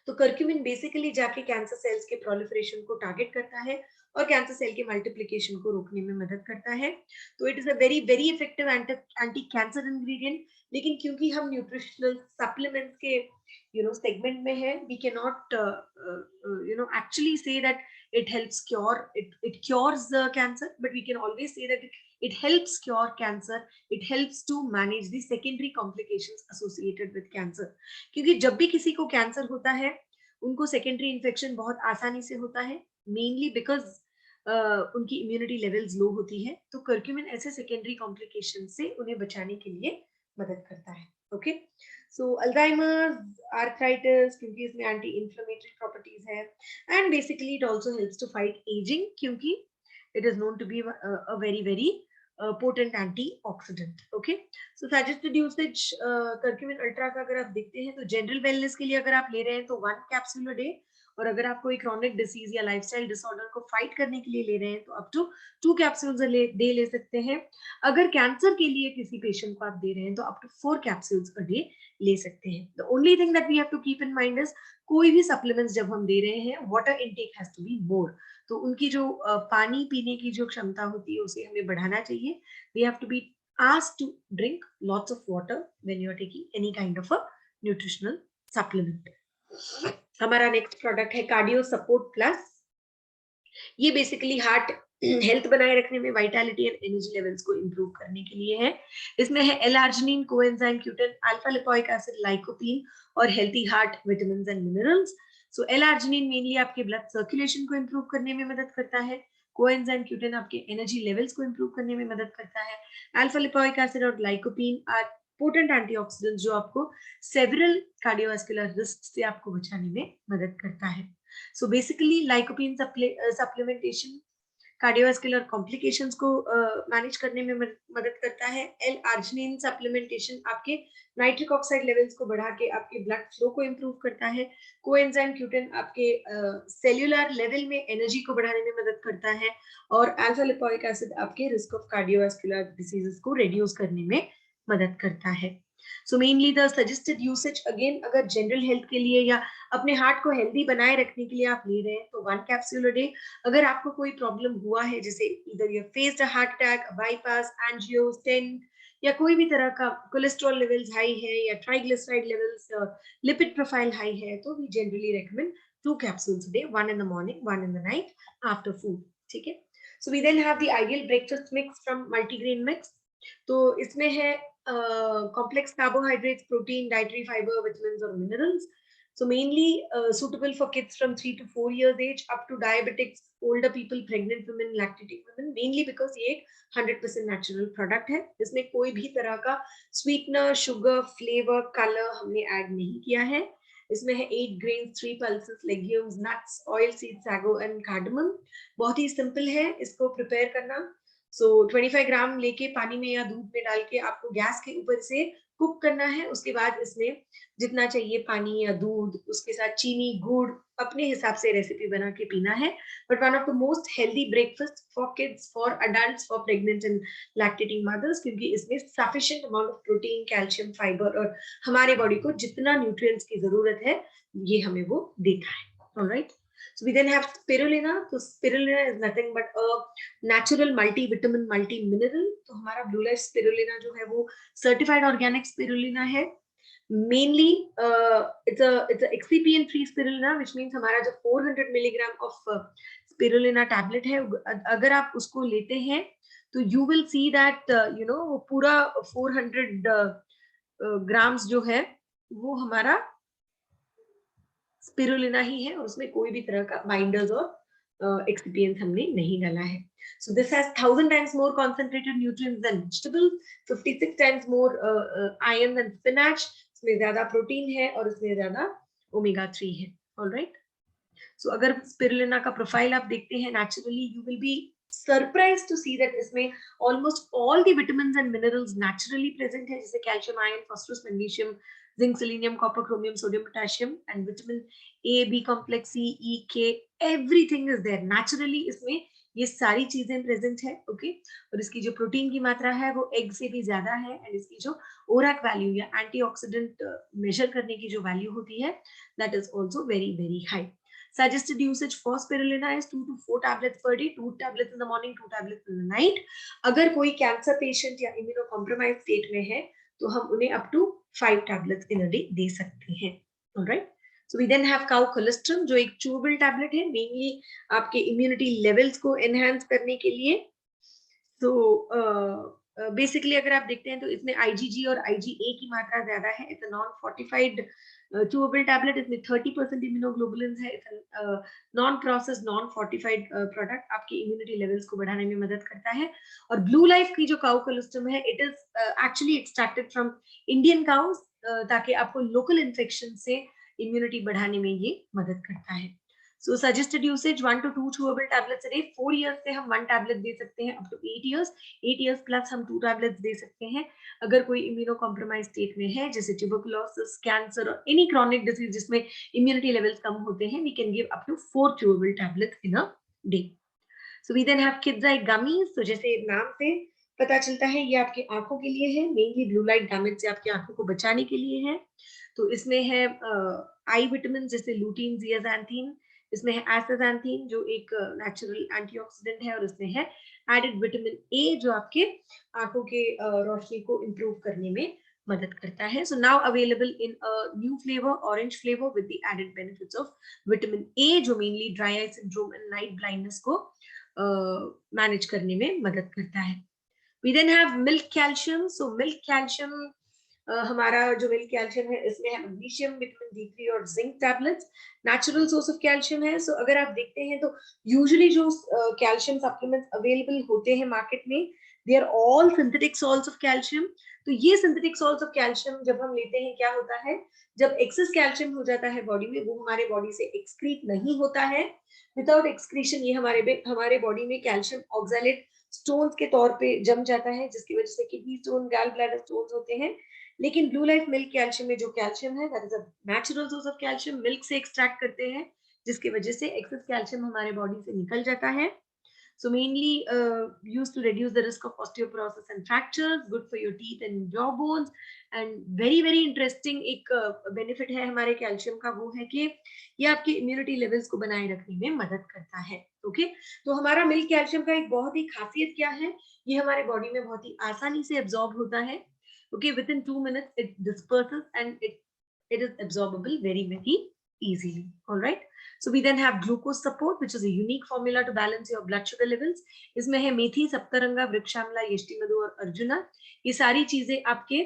तो कर्क्यूमिन बेसिकली जाके कैंसर सेल्स के प्रोलिफरेशन को टारगेट करता है और कैंसर सेल के मल्टीप्लिकेशन को रोकने में मदद करता है। तो it is a very effective anti cancer ingredient. लेकिन क्योंकि हम न्यूट्रिशनल सप्लीमेंट्स के सेगमेंट में है, we can not actually say that it helps cure, it cures the cancer, but we can always say that it helps cure cancer, it helps to manage the secondary complications associated with cancer. क्योंकि जब भी किसी को cancer होता है उनको secondary infection बहुत आसानी से होता है, मेनली बिकॉज उनकी इम्यूनिटी लेवल्स लो होती है। तो कर्क्यूमिन ऐसे सेकेंडरी कॉम्प्लिकेशन से उन्हें बचाने के लिए मदद करता है। ओके, सो अल्जाइमर्स, आर्थराइटिस, क्योंकि इसमें एंटी इंफ्लेमेटरी प्रॉपर्टीज है, and basically it also helps to fight ageing, क्योंकि it is known to be a very potent antioxidant. Okay, so suggested usage curcumin ultra का अगर आप देखते हैं तो जनरल वेलनेस के लिए अगर आप ले रहे हैं तो 1 कैप्सूल अ डे, और अगर आप कोई क्रॉनिक डिसीज या लाइफस्टाइल डिसऑर्डर को फाइट करने के लिए ले रहे हैं तो up to 2 capsules a day ले सकते हैं। अगर कैंसर के लिए किसी पेशेंट को आप दे रहे हैं तो up to 4 capsules a day ले सकते हैं। The only thing that we have to keep in mind is कोई भी सप्लीमेंट्स जब हम दे रहे हैं, water intake has to be more. तो उनकी जो पानी पीने की जो क्षमता होती है उसे हमें बढ़ाना चाहिए। We have to be asked to drink lots of water when you are taking any kind of a nutritional supplement. हमारा नेक्स्ट प्रोडक्ट है कार्डियो सपोर्ट प्लस। ये बेसिकली हार्ट हेल्थ बनाए रखने में, वाइटैलिटी एंड एनर्जी लेवल्स को improve करने के लिए है। इसमें है L arginine, coenzyme Q10, alpha lipoic acid, lycopene और healthy heart vitamins and minerals. So L arginine mainly आपके ब्लड सर्कुलेशन को इंप्रूव करने में मदद करता है, कोएंजाइम Q10 आपके एनर्जी लेवल्स को इंप्रूव करने में मदद करता है, अल्फा लिपोइक एसिड और लाइकोपीन आर पोटेंट एंटीऑक्सीडेंट्स जो आपको सेवरल कार्डियोवास्कुलर रिस्क से आपको बचाने में मदद करता है। So basically lycopene supplementation cardiovascular complications को मैनेज करने में मदद करता है। एल-आर्जिनिन सप्लीमेंटेशन आपके नाइट्रिक ऑक्साइड लेवल्स को बढ़ा के आपके ब्लड फ्लो को इंप्रूव करता है। कोएंजाइम Q10 आपके सेल्यूलर लेवल में एनर्जी को बढ़ाने में मदद करता है, और अल्फा लिपोइक एसिड आपके रिस्क ऑफ कार्डियोवास्कुलर डिसीजेस को रिड्यूस करने में मदद करता है। So mainly the suggested usage again, अगर जनरल हेल्थ के लिए या अपने हार्ट को हेल्दी बनाए रखने के लिए आप ले रहे हैं तो 1 कैप्सूल अ डे। अगर आपको कोई प्रॉब्लम हुआ है, जैसे इधर you faced a heart attack, bypass, angio, stent, या कोई भी तरह का कोलेस्ट्रॉल लेवल्स हाई है या triglyceride levels, lipid profile high है, तो we generally recommend 2 capsules a day, 1 in the morning, 1 in the night after food. ठीक है। So we then have the ideal breakfast mix from multigrain mix. तो इसमें है complex carbohydrates, protein, dietary fiber, vitamins or minerals. So mainly suitable for kids from 3 to 4 years age up to diabetics, older people, pregnant women, lactating women, mainly because ये 100% natural product है। इसमें कोई भी तरह का sweetener, sugar, flavor, color हमने add नहीं किया है। इसमें है 8 grains, 3 pulses, legumes, nuts, oil seeds, sago and cardamom। बहुत ही simple है इसको prepare करना। सो 25 ग्राम लेके पानी में या दूध में डाल के आपको गैस के ऊपर से कुक करना है। उसके बाद इसमें जितना चाहिए पानी या दूध, उसके साथ चीनी, गुड़, अपने हिसाब से रेसिपी बना के पीना है। But one of the most healthy breakfast for kids, for adults, for pregnant and lactating mothers, क्योंकि इसमें sufficient amount of protein, calcium, fibre और हमारे बॉडी को जितना न्यूट्रिएंट्स की जरूरत है ये हमें वो देता है। Alright. So we then have spirulina. So spirulina is nothing but a natural multivitamin, multi-mineral. तो हमारा Blue Life spirulina जो है वो certified organic spirulina है। Mainly it's a excipient free spirulina, which means हमारा जो 400 milligram of spirulina tablet है, अगर आप उसको लेते हैं तो you will see that you know वो पूरा 400 grams जो है वो हमारा स्पिरुलिना ही है और उसमें कोई भी तरह का बाइंडर्स और एक्सिपिएंट्स हमने नहीं डाला है। So this has 1000 times more concentrated nutrients than vegetables, 56 times more iron than spinach। इसमें ज्यादा प्रोटीन है और इसमें ज्यादा ओमेगा 3 है। ऑलराइट। सो अगर स्पिरुलिना का प्रोफाइल आप देखते हैं naturally, you will be surprise to see that इसमें almost all the vitamins and minerals naturally present है, जैसे calcium, iron, phosphorus, magnesium, zinc, selenium, copper, chromium, sodium, potassium and vitamin A, B complex, C, E, K, everything is there naturally. इसमें ये सारी चीजें present है। Okay. और इसकी जो प्रोटीन की मात्रा है वो एग से भी ज्यादा है एंड इसकी जो ओरैक वैल्यू या एंटीऑक्सीडेंट मेजर करने की जो वैल्यू होती है that is also very very high. Suggested usage for spirulina is 2 to 4 tablets per day, 2 tablets in the morning, 2 tablets in the night. अगर कोई कैंसर पेशेंट या इम्यूनोकॉम्प्रोमाइज स्टेट में है तो हम उन्हें up to 5 tablets in a day दे सकते हैं। Alright. So we then have cow colostrum, जो एक chewable tablet है, मेनली आपके इम्यूनिटी लेवल्स को एनहांस करने के लिए। तो बेसिकली अगर आप देखते हैं तो इसमें IgG और IgA की मात्रा ज्यादा है। It's non fortified chewable tablet, इसमें 30% इम्यूनोग्लोबुलिन है। It's non processed, non fortified product, आपकी इम्यूनिटी लेवल्स को बढ़ाने में मदद करता है। और ब्लू लाइफ की जो काउ कोलोस्टम है, it is actually extracted from Indian cows, ताकि आपको लोकल इन्फेक्शन से इम्यूनिटी बढ़ाने में ये मदद करता है। So suggested usage 1 to 2 chewable tablets a day। 4 years से हम 1 tablet दे सकते हैं, up to 8 years। 8 years plus हम 2 tablets दे सकते हैं। अगर कोई immunocompromised state में है, जैसे tuberculosis, cancer और any chronic disease जिसमें immunity levels कम होते हैं, we can give up to 4 chewable tablets in a day। So we then have kids eye gummies। तो जैसे नाम से पता चलता है ये आपकी आंखों के लिए है, मेनली ब्लू लाइट डैमेज से आपकी आंखों को बचाने के लिए है। तो इसमें है आई विटामिन जैसे लूटीन, जियाज़ैंथीन, इसमें है एस्टाक्सांथीन जो एक नेचुरल एंटीऑक्सीडेंट है, और इसमें है एडेड विटामिन ए जो आपके आंखों के रोशनी को इंप्रूव करने में मदद करता है। So now available in a new flavour, orange flavour, with the added benefits of vitamin A, जो mainly dry eye syndrome and night blindness को मैनेज करने में मदद करता है। We then have milk calcium. So milk calcium, हमारा जो milk calcium है इसमें है मैग्नीशियम, विटामिन D3 और zinc tablets, natural source of calcium है। सो अगर आप देखते हैं तो यूजुअली जो कैल्शियम सप्लीमेंट्स अवेलेबल होते हैं मार्केट में, they are all synthetic salts of calcium. तो ये सिंथेटिक सॉल्ट्स ऑफ कैल्शियम जब हम लेते हैं, क्या होता है, जब एक्सेस कैल्शियम हो जाता है बॉडी में, वो हमारे बॉडी से एक्सक्रीट नहीं होता है। विदाउट एक्सक्रीशन ये हमारे बॉडी में कैल्शियम ऑक्सैलेट स्टोन्स के तौर पे जम जाता है, जिसकी वजह से किडनी स्टोन, गैल ब्लैडर स्टोन्स होते हैं। लेकिन ब्लू लाइफ मिल्क कैल्शियम में जो कैल्शियम है, that is a natural source of calcium, milk से एक्सट्रैक्ट करते हैं, जिसकी वजह से एक्सेस कैल्शियम हमारे बॉडी से निकल जाता है। So mainly used to reduce the risk of osteoporosis and fractures, good for your teeth and jaw bones. And very very interesting एक benefit है हमारे कैल्शियम का, वो है कि ये आपके इम्यूनिटी लेवल्स को बनाए रखने में मदद करता है। ओके, तो हमारा मिल्क कैल्शियम का एक बहुत ही खासियत क्या है, ये हमारे बॉडी में बहुत ही आसानी से एब्जॉर्ब होता है। Okay, with in 2 minutes it disperses and it is absorbable very easily. All right, so we then have glucose support, which is a unique formula to balance your blood sugar levels. इसमें है मेथी, सप्तरंगा, वृक्षामला, यष्टि मधु और अर्जुना। ये सारी चीजें आपके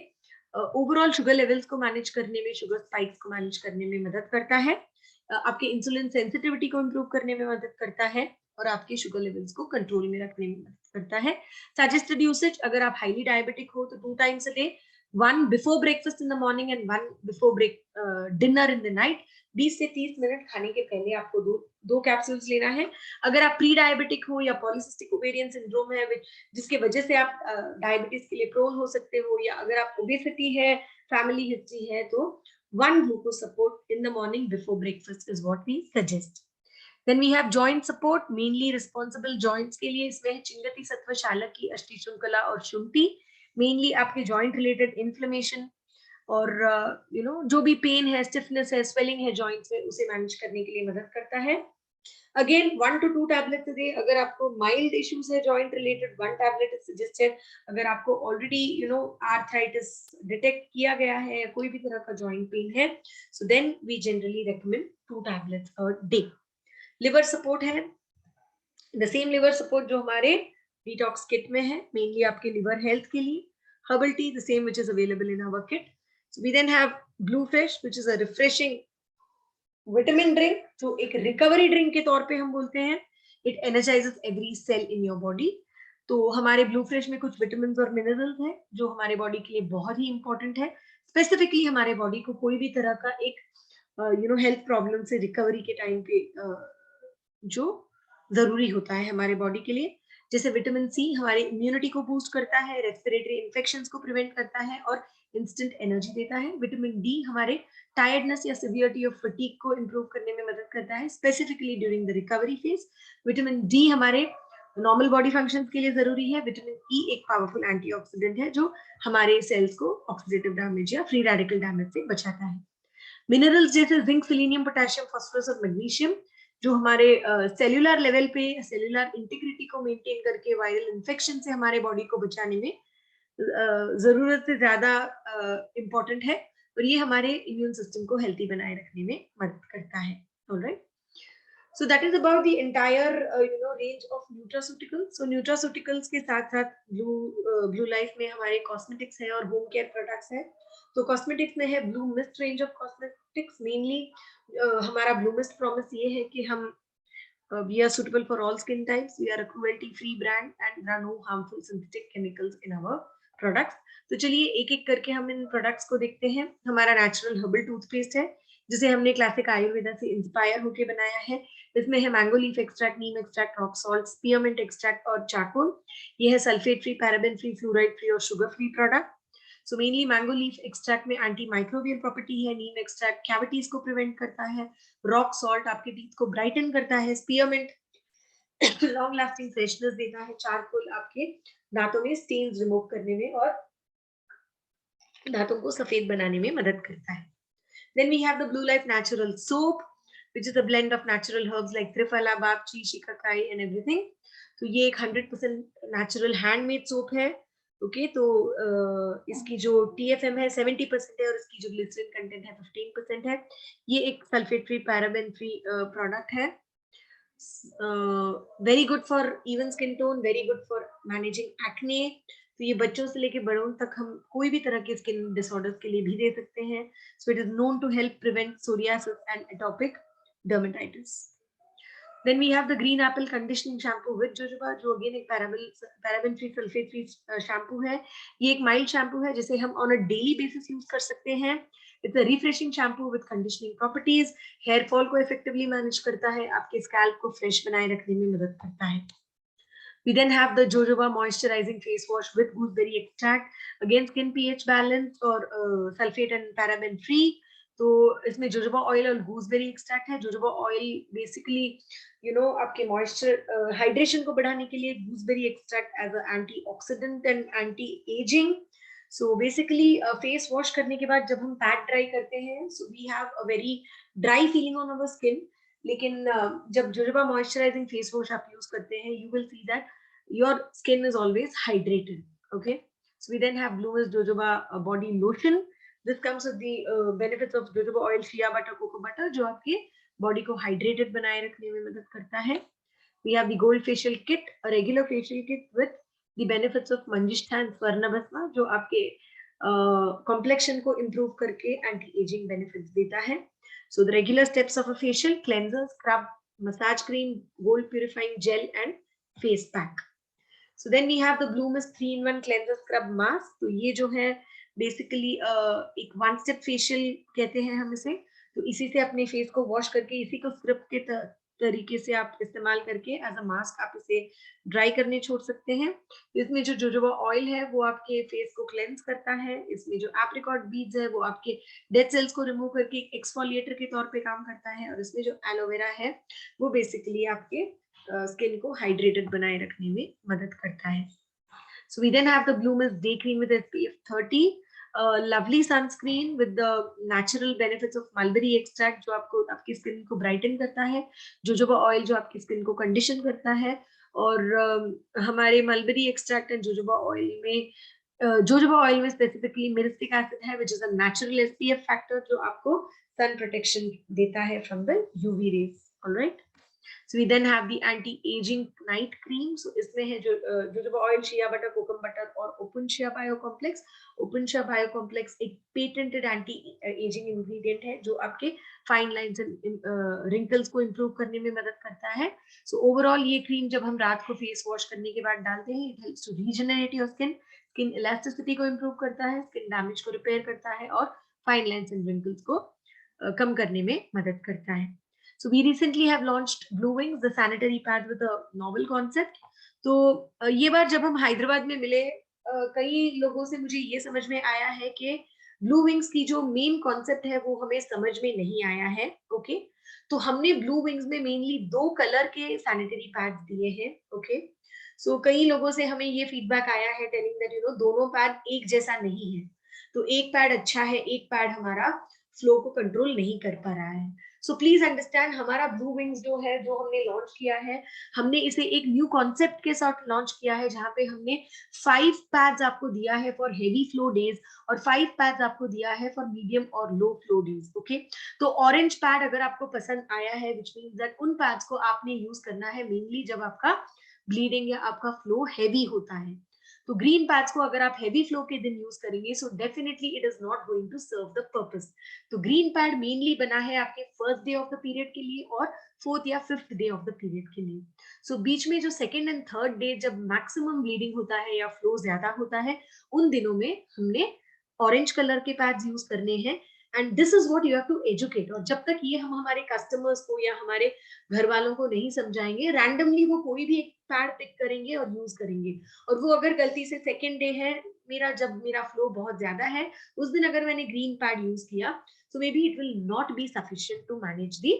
overall sugar levels को manage करने में, शुगर स्पाइक्स को मैनेज करने में मदद करता है, आपके इंसुलिन सेंसिटिविटी को इंप्रूव करने में मदद करता है और आपके शुगर लेवल्स को कंट्रोल में रखने में मदद करता है। सजेस्टेड यूसेज, अगर आप हाईली डायबिटिक हो तो 2 times a day, 1 before breakfast in the morning and 1 before dinner in the night। 20 से 30 मिनट खाने के पहले आपको दो कैप्सूल्स लेना है। अगर आप प्री डायबिटिक हो या पॉलीसिस्टिक ओवेरियन सिंड्रोम है जिसके वजह से आप डायबिटीज के लिए प्रोन हो सकते हो, या अगर आप ओबेसिटी है, फैमिली हिस्ट्री है, तो 1 glucose support in the morning before breakfast is what we suggest. Then we have joint support, mainly responsible joints के लिए इसमें है चिंगति सत्व शालकी, अष्टि श्रृंखला और शुंठी। मेनली आपके जॉइंट रिलेटेड इन्फ्लेमेशन और जो भी पेन है, स्टिफनेस है, स्वेलिंग है जॉइंट्स में, उसे मैनेज करने के लिए मदद करता है। Again 1 to 2 tablets a day। अगर आपको माइल्ड इश्यूज है joint related, 1 tablet is suggested। अगर आपको ऑलरेडी आर्थराइटिस डिटेक्ट किया गया है, कोई भी तरह का जॉइंट पेन है, so then we generally recommend 2 tablets a day। Liver support है द सेम लिवर सपोर्ट जो हमारे डिटॉक्स किट में है, मेनली आपके लिवर हेल्थ के लिए। Herbal tea the same which is available in our kit. So we then have blue fresh which is a refreshing vitamin drink, जो एक recovery drink के तौर पे हम बोलते हैं। It energises every cell in your body. तो हमारे ब्लू फ्रेश में कुछ विटामिन और मिनरल्स हैं जो हमारे बॉडी के लिए बहुत ही इंपॉर्टेंट है। स्पेसिफिकली हमारे बॉडी को कोई भी तरह का एक हेल्थ प्रॉब्लम से रिकवरी के टाइम पे जो जरूरी होता है हमारे बॉडी के लिए। जैसे विटामिन सी हमारी इम्यूनिटी को बूस्ट करता है, रेस्पिरेटरी इन्फेक्शंस को प्रिवेंट करता है और इंस्टेंट एनर्जी देता है। विटामिन डी हमारे टायर्डनेस या सिवियरिटी ऑफ फटीग को इंप्रूव करने में मदद करता है, specifically during the recovery phase. Vitamin D हमारे नॉर्मल बॉडी फंक्शंस के लिए जरूरी है। विटामिन ई एक पावरफुल एंटीऑक्सीडेंट है जो हमारे सेल्स को ऑक्सीडेटिव डैमेज या फ्री रेडिकल डैमेज से बचाता है। मिनरल्स जैसे जिंक, सेलेनियम, पोटेशियम, फास्फोरस और मैग्नीशियम जो हमारे सेल्यूलर लेवल पे सेल्यूलर इंटीग्रिटी को मेंटेन करके वायरल इन्फेक्शन से हमारे बॉडी को बचाने में जरूरत से ज्यादा इंपॉर्टेंट है और ये हमारे इम्यून सिस्टम को हेल्थी बनाए रखने में मदद करता है। Alright, so that is about the entire range of nutraceuticals। so nutraceuticals के साथ साथ blue life में हमारे cosmetics है और home care products है। तो cosmetics में है blue mist range of cosmetics। mainly हमारा blue mist promise ये है कि हम we are suitable for all skin types, we are a cruelty free brand and there are no harmful synthetic chemicals in our products। तो चलिए एक एक करके हम इन प्रोडक्ट्स को देखते हैं। हमारा नेचुरल हर्बल टूथपेस्ट है जिसे हमने क्लासिक आयुर्वेदा से इंस्पायर होकर बनाया है। इसमें है mango leaf extract, neem extract, rock salt, spearmint extract और चारकोल। ये है sulphate free, paraben free, fluoride free और sugar free product. So mainly mango leaf extract में एंटी माइक्रोबियल प्रॉपर्टी है, नीम एक्सट्रैक्ट कैविटीज को प्रिवेंट करता है, रॉक सॉल्ट आपके टीथ को ब्राइटन करता है, स्पीयरमिंट लॉन्ग लास्टिंग फ्रेशनेस देता है, चारकोल आपके दांतों में स्टेन्स रिमूव करने में और दांतों को सफेद बनाने में मदद करता है। Then we have the Blue Life Natural Soap, which is a blend of natural herbs like Triphala, Bapchi, Shikakai and everything। तो ये एक 100% natural handmade soap है। ओके, तो इसकी जो TFM है 70% है और इसकी जो ग्लिसरीन कंटेंट है 15% है। ये एक sulphate free, paraben free product है। Very good for even skin tone, very good for managing acne. तो ये बच्चों से लेके बड़ों तक हम कोई भी तरह के स्किन डिसऑर्डर्स के लिए भी दे सकते हैं। So it is known to help prevent psoriasis and atopic dermatitis. Then we have the green apple conditioning shampoo with jojoba, जो अगेन एक paraben free, sulphate free shampoo है। ये एक माइल्ड शैम्पू है जिसे हम on a daily basis use कर सकते हैं। It's a refreshing shampoo with conditioning properties, hair fall को इफेक्टिवली मैनेज करता है, आपके स्कैल्प को फ्रेश बनाए रखने में मदद करता है। We then have the jojoba moisturizing face wash with gooseberry extract, again skin pH balance और sulfate and paraben free। तो इसमें जोजोबा ऑयल और गूसबेरी एक्सट्रैक्ट है। जोजोबा ऑयल बेसिकली आपके मॉइस्चर हाइड्रेशन को बढ़ाने के लिए, gooseberry extract as a antioxidant and anti ageing. So basically face wash करने के बाद जब हम पैड ड्राई करते हैं, so we have a very dry feeling on our skin. लेकिन जब जोजोबा मॉइस्चराइजिंग फेस वॉश आप यूज करते हैं, you will see that your skin is always hydrated. Okay, so we then have Bloomist jojoba body lotion. This comes with the benefits of jojoba oil, shea butter, cocoa butter, जो आपके body को hydrated बनाए रखने में मदद करता है। We have the gold facial kit, a regular facial kit with the benefits of Manjishta and Swarna Bhasma, जो आपके कॉम्प्लेक्शन को इम्प्रूव करके एंटी एजिंग बेनिफिट्स देता है। So the regular steps of a facial: cleanser, scrub, massage cream, gold purifying gel and face pack. So then we have the Bloomist 3-in-1 cleanser scrub mask. तो ये जो है basically एक one step facial कहते हैं हम इसे। तो इसी से अपने फेस को वॉश करके, इसी को स्क्रब के तरीके से आप इस्तेमाल करके एज अ मास्क आप इसे ड्राई करने छोड़ सकते हैं। इसमें जो जोजोबा ऑयल है वो आपके फेस को क्लेंस करता है। इसमें जो एप्रिकॉट बीड्स है वो आपके डेड सेल्स को रिमूव करके एक्सफोलिएटर के तौर पे काम करता है। और इसमें जो एलोवेरा है वो बेसिकली आपके स्किन को हाइड्रेटेड बनाए रखने में मदद करता है। So we then have the Bloomist Day Cream with SPF 30, lovely sunscreen with the natural benefits of mulberry extract, जो आपको आपकी स्किन को ब्राइटन करता है, जोजोबा ऑयल जो आपकी स्किन को कंडीशन करता है। और हमारे mulberry extract and jojoba oil में स्पेसिफिकली मिरिस्टिक एसिड है, which is a natural SPF factor जो आपको सन प्रोटेक्शन देता है from the UV rays. Alright, So we then have the anti-aging night cream. So इसमें है जो जोजोबा ऑयल, शिया बटर, कोकम butter और ओपन शिया bio complex. Open शिया bio complex एक patented anti ageing ingredient है जो आपके फाइन लाइंस एंड रिंकल्स को improve करने में मदद करता है। सो ओवरऑल ये क्रीम जब हम रात को फेस वॉश करने के बाद डालते हैं, it helps to regenerate your skin, skin elasticity को इम्प्रूव करता है, स्किन डैमेज को रिपेयर करता है और फाइन लाइंस एंड रिंकल्स को कम करने में मदद करता है। So we recently have launched Blue Wings, the sanitary pad with a novel concept. तो ये बार जब हम हैदराबाद में मिले, कई लोगों से मुझे ये समझ में आया है कि ब्लू विंग्स की जो मेन कॉन्सेप्ट है वो हमें समझ में नहीं आया है। ओके, तो हमने ब्लू विंग्स में मेनली 2 कलर के सैनिटरी पैड्स दिए हैं। ओके, सो कई लोगों से हमें ये फीडबैक आया है टेलिंग दैट दोनों पैड एक जैसा नहीं है। तो एक पैड अच्छा है, एक पैड हमारा फ्लो को कंट्रोल नहीं कर पा रहा है। सो प्लीज अंडरस्टैंड, हमारा ब्लू विंग्स जो है, जो हमने लॉन्च किया है, हमने इसे एक न्यू कॉन्सेप्ट के साथ लॉन्च किया है, जहां पे हमने 5 पैड्स आपको दिया है फॉर हेवी फ्लो डेज और 5 पैड्स आपको दिया है फॉर मीडियम और लो फ्लो डेज। ओके, तो ऑरेंज पैड अगर आपको पसंद आया है, विच मीन्स दैट उन पैड्स को आपने यूज करना है मेनली जब आपका ब्लीडिंग या आपका फ्लो हैवी होता है। तो ग्रीन पैड्स को अगर आप हैवी फ्लो के दिन यूज करेंगे, so definitely it is not going to serve the purpose. तो ग्रीन पैड मेनली बना है आपके first day of the period के लिए और 4th या 5th day of the period के लिए। सो बीच में जो 2nd एंड 3rd डे जब मैक्सिमम ब्लीडिंग होता है या फ्लो ज्यादा होता है, उन दिनों में हमने ऑरेंज कलर के पैड्स यूज करने हैं। And this is what you have to educate. और जब तक ये हम हमारे कस्टमर्स को या हमारे घर वालों को नहीं समझाएंगे, रैंडमली वो कोई भी एक पैड पिक करेंगे और यूज करेंगे। और वो अगर गलती से 2nd डे है मेरा, जब मेरा फ्लो बहुत ज्यादा है, उस दिन अगर मैंने ग्रीन पैड यूज किया, so maybe it will not be sufficient to manage the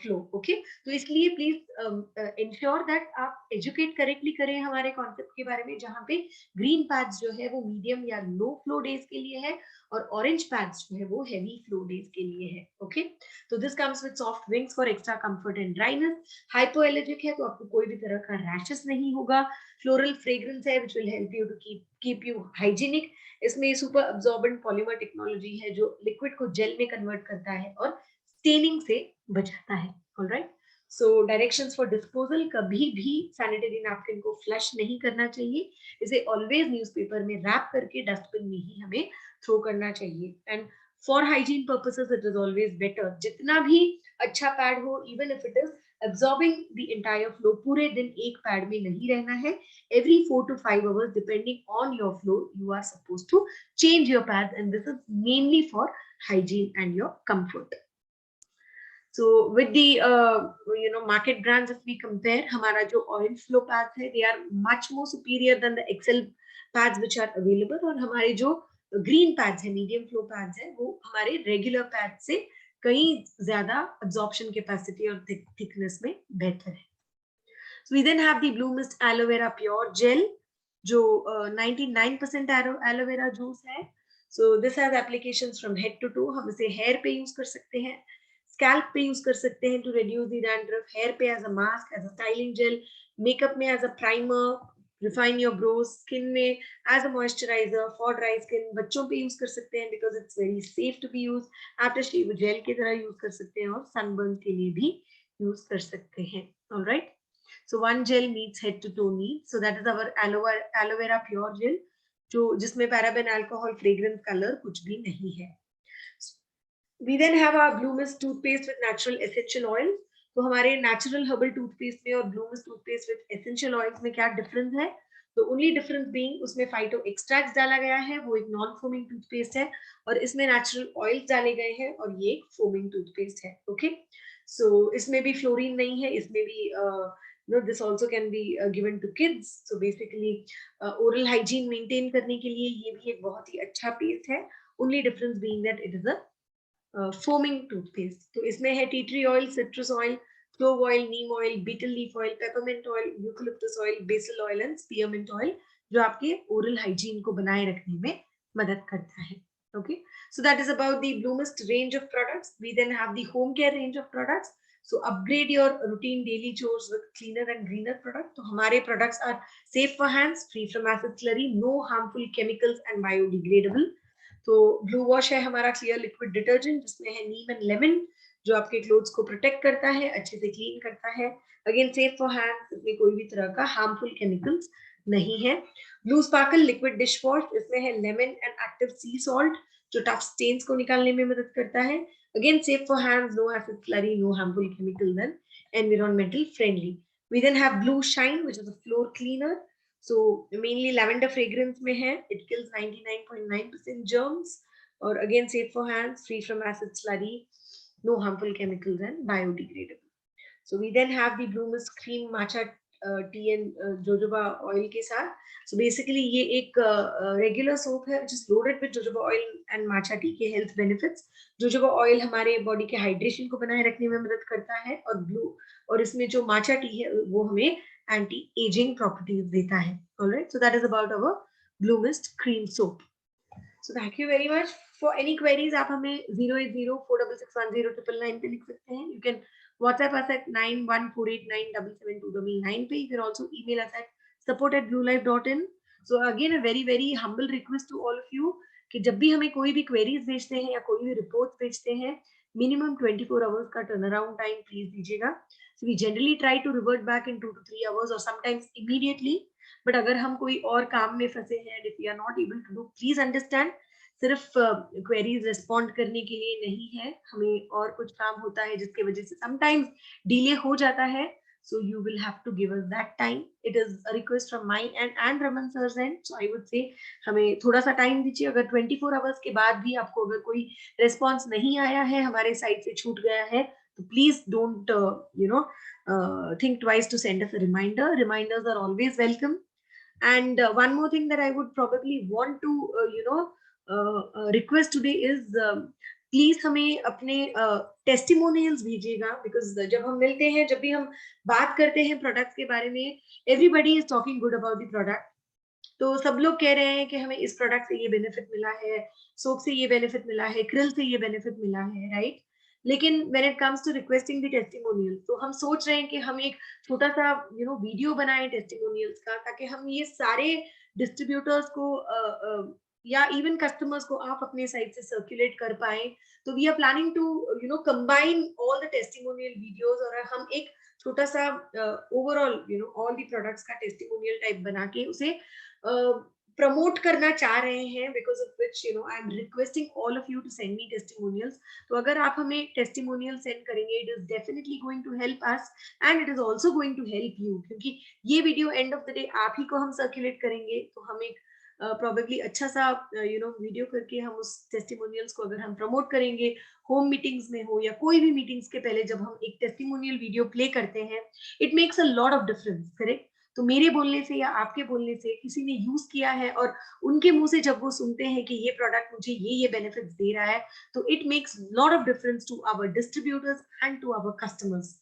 flow. Okay, तो इसलिए प्लीज इंश्योर दैट आप एजुकेट करेक्टली करें हमारे कॉन्सेप्ट के बारे में, जहाँ पे ग्रीन पैड्स जो है वो मीडियम या लो फ्लो डेज के लिए है और ऑरेंज पैड्स जो है वो हैवी फ्लो डेज के लिए है। ओके, तो this comes with soft wings for extra comfort and dryness. Hypoallergenic है तो आपको कोई भी तरह का रैशेस नहीं होगा। फ्लोरल फ्रेग्रेंस है which will help you to keep you hygienic. इसमें सुपर अब्सॉर्बेंट पॉलीमर टेक्नोलॉजी है जो लिक्विड को जेल में कन्वर्ट करता है और स्टेनिंग से बचाता है। Alright, so directions for disposal: कभी भी सैनिटरी नैपकिन को फ्लश नहीं करना चाहिए, इसे ऑलवेज न्यूज़पेपर में रैप करके डस्टबिन में ही हमें थ्रो करना चाहिए। And for hygiene purposes it is always better, जितना भी अच्छा पैड हो, even if it is absorbing the entire flow, पूरे दिन एक पैड में नहीं रहना है। Every 4 to 5 hours, depending on your flow, you are supposed to change your pads, and this is mainly for hygiene and your comfort. So with the market brands, if we compare, हमारा जो orange flow pads है, they are much more superior than the XL pads which are available. और हमारे जो green pads है, medium flow pads है, वो हमारे रेगुलर पैड से कहीं ज्यादा एब्जॉर्प्शन कैपेसिटी और थिकनेस में बेहतर है. So we then have the Blue Mist Aloe Vera Pure Gel, जो 99% एलोवेरा वेरा जूस है. So this has applications from head to toe. हम इसे हेयर पे यूज कर सकते हैं, स्कैल्प पे यूज कर सकते हैं to reduce the dandruff, hair पे as a mask, as a styling gel, makeup में as a primer, refine your brows, skin में as a moisturiser for dry skin, बच्चों पे यूज कर सकते हैं because it's very safe to be use, after shave gel की तरह use कर सकते हैं और सनबर्न के लिए भी यूज कर सकते हैं. Alright. So one gel meets head to toe needs. So that is our aloe vera pure gel, जो जिसमें paraben, alcohol, fragrance, color कुछ भी नहीं है. We then have our Blue Mist toothpaste with natural essential oil. तो हमारे natural herbal toothpaste में और Blue Mist toothpaste with essential oils में क्या difference है? तो only difference being उसमें phyto extracts डाला गया है, वो एक non foaming toothpaste है, और इसमें natural oils डाले गए हैं और ये एक foaming toothpaste है. Okay? So इसमें भी fluorine नहीं है, इसमें भी this also can be given to kids. So basically oral hygiene maintain करने के लिए ये भी एक बहुत ही अच्छा paste है. Only difference being that it is a foaming toothpaste. तो इसमें है tea tree oil, citrus oil, clove oil, neem oil, betel leaf oil, peppermint oil, eucalyptus oil, basil oil and spearmint oil, जो आपके oral hygiene को बनाए रखने में मदद करता है. Okay, so that is about the Blue Mist range of products. We then have the home care range of products. So upgrade your routine daily chores with cleaner and greener product. तो हमारे products are safe for hands, free from acid slurry, no harmful chemicals and biodegradable. तो blue wash है हमारा clear liquid detergent, जिसमें है नीम and lemon, जो आपके clothes को प्रोटेक्ट करता है, अच्छे से क्लीन करता है. अगेन सेफ फॉर हैंड्स, इसमें कोई भी तरह का हार्मफुल केमिकल्स नहीं है. Blue sparkle liquid dish wash, इसमें है lemon and active C salt, जो टफ स्टेन्स को निकालने में मदद करता है. Again, safe for hands, no acid slurry, no harmful chemicals, and environmental friendly. We then have Blue Shine, which is a floor cleaner. So mainly lavender fragrance में है. It kills 99.9% germs. और again, safe for hands, free from acid slurry, no harmful chemicals, and biodegradable. So we then have the Blue Mist Cream Matcha tea and jojoba oil के साथ. So basically ये एक regular soap है which is loaded with jojoba oil and matcha tea के health benefits. jojoba oil हमारे body के hydration को बनाए रखने में मदद करता है, और इसमें जो matcha tea है वो हमें anti aging properties देता है. Alright, so that is about our Blue Mist cream soap. So thank you very much. For any queries आप हमें 08046610999 पे लिख सकते हैं. You can WhatsApp us at 9148977299 पे. You can also email us at support@bluelife.in. So again a very humble request to all of you कि जब भी हमें कोई भी queries भेजते हैं या कोई भी reports भेजते हैं, minimum 24 hours का turnaround time please दीजिएगा. So we generally try to revert back in 2 to 3 hours or sometimes immediately. But अगर हम कोई और काम में फंसे हैं, if we are not able to do, please understand, सिर्फ क्वेरीज रिस्पॉन्ड करने के लिए नहीं है, हमें और कुछ काम होता है जिसकी वजह से समटाइम्स डिले हो जाता है. So you will have to give us that time. It is a request from my end and Raman sir's end. So I would say हमें थोड़ा सा टाइम दीजिए. अगर 24 आवर्स के बाद भी आपको अगर कोई रिस्पॉन्स नहीं आया है, हमारे साइड से छूट गया है, तो please don't think twice to send us a reminder. Reminders are always welcome. And one more thing that I would probably want to request today is please हमें अपने टेस्टिमोनियल्स भेजिएगा, बिकॉज जब हम मिलते हैं, जब भी हम बात करते हैं प्रोडक्ट्स के बारे में, everybody is talking good about the product. तो सब लोग कह रहे हैं कि हमें इस प्रोडक्ट से ये बेनिफिट मिला है, सोप से ये बेनिफिट मिला है, क्रिल से ये बेनिफिट मिला है, राइट. लेकिन when it comes to requesting the testimonial, तो हम सोच रहे हैं कि हम एक छोटा सा वीडियो बनाएं टेस्टिमोनियल्स का, ताकि हम ये सारे डिस्ट्रीब्यूटर्स को या इवन कस्टमर्स को आप अपने साइट से सर्कुलेट कर पाए. तो we are planning to combine all the testimonial videos, और हम एक छोटा सा ओवरऑल ऑल द प्रोडक्ट्स का टेस्टिमोनियल टाइप बना के उसे प्रमोट करना चाह रहे हैं, because of which I am requesting all of you to send me testimonials. तो अगर आप हमें टेस्टिमोनियल सेंड करेंगे, it is definitely going to help us and it is also going to help you, क्योंकि ये video end of the day आप ही को हम सर्कुलेट करेंगे, तो हम एक प्रोबेबली अच्छा सा वीडियो करके हम उस टेस्टिमोनियल्स को अगर हम प्रमोट करेंगे, होम मीटिंग्स में हो या कोई भी मीटिंग्स के पहले जब हम एक टेस्टिमोनियल वीडियो प्ले करते हैं, it makes a lot of difference, correct. तो मेरे बोलने से या आपके बोलने से किसी ने यूज किया है और उनके मुंह से जब वो सुनते हैं कि ये प्रोडक्ट मुझे ये बेनिफिट्स दे रहा है, तो it makes lot of difference to our distributors and to our customers.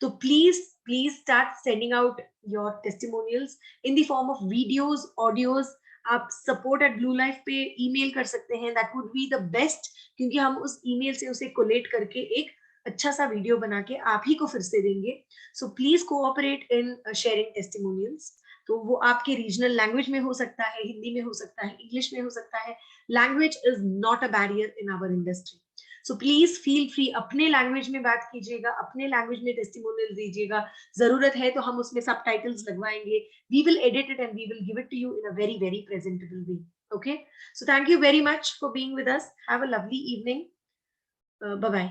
तो please start sending out your testimonials in the form of videos, audios. आप support@bluelife पे ईमेल कर सकते हैं, that would be the best, क्योंकि हम उस email से उसे कोलेट करके एक अच्छा सा वीडियो बना के आप ही को फिर से देंगे. So please cooperate in sharing testimonials. तो वो आपके रीजनल लैंग्वेज में हो सकता है, हिंदी में हो सकता है, इंग्लिश में हो सकता है. Language is not a barrier in our industry. So please feel free, अपने लैंग्वेज में बात कीजिएगा, अपने लैंग्वेज में टेस्टिमोनियल दीजिएगा. जरूरत है तो हम उसमें सबटाइटल्स लगवाएंगे. We will edit it and we will give it to you in a very presentable way. Okay. So thank you very much for being with us. Have a lovely evening. Bye bye.